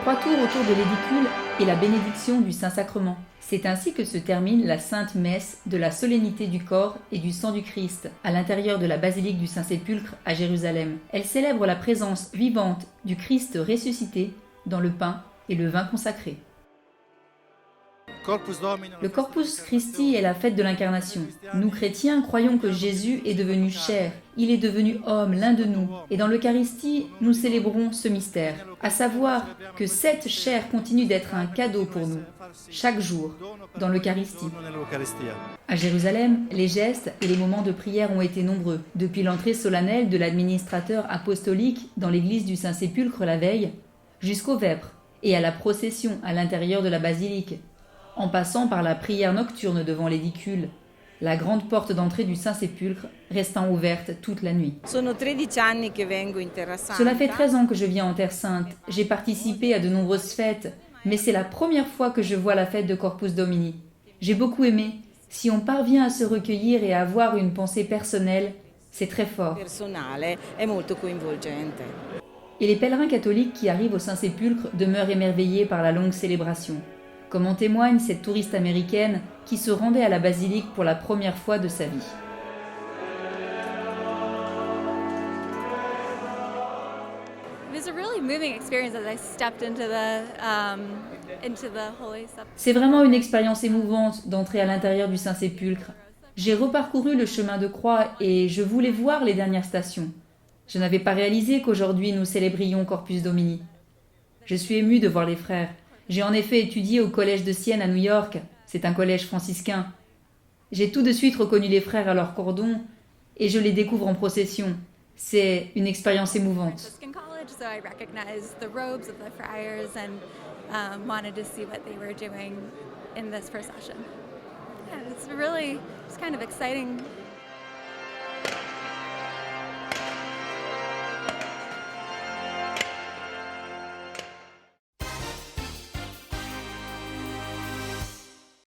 3 tours autour de l'édicule et la bénédiction du Saint-Sacrement. C'est ainsi que se termine la Sainte Messe de la solennité du corps et du sang du Christ à l'intérieur de la basilique du Saint-Sépulcre à Jérusalem. Elle célèbre la présence vivante du Christ ressuscité dans le pain et le vin consacré. Le Corpus Christi est la fête de l'incarnation. Nous chrétiens croyons que Jésus est devenu chair, il est devenu homme, l'un de nous. Et dans l'Eucharistie, nous célébrons ce mystère, à savoir que cette chair continue d'être un cadeau pour nous, chaque jour, dans l'Eucharistie. À Jérusalem, les gestes et les moments de prière ont été nombreux, depuis l'entrée solennelle de l'administrateur apostolique dans l'église du Saint-Sépulcre la veille, jusqu'aux vêpres et à la procession à l'intérieur de la basilique, en passant par la prière nocturne devant l'édicule, la grande porte d'entrée du Saint-Sépulcre restant ouverte toute la nuit. Cela fait 13 ans que je viens en Terre Sainte. J'ai participé à de nombreuses fêtes, mais c'est la première fois que je vois la fête de Corpus Domini. J'ai beaucoup aimé. Si on parvient à se recueillir et à avoir une pensée personnelle, c'est très fort. Et les pèlerins catholiques qui arrivent au Saint-Sépulcre demeurent émerveillés par la longue célébration. Comme en témoigne cette touriste américaine qui se rendait à la basilique pour la première fois de sa vie. C'est vraiment une expérience émouvante d'entrer à l'intérieur du Saint-Sépulcre. J'ai reparcouru le chemin de croix et je voulais voir les dernières stations. Je n'avais pas réalisé qu'aujourd'hui nous célébrions Corpus Domini. Je suis émue de voir les frères. J'ai en effet étudié au collège de Sienne à New York, c'est un collège franciscain. J'ai tout de suite reconnu les frères à leur cordon et je les découvre en procession. C'est une expérience émouvante. It's really just kind of exciting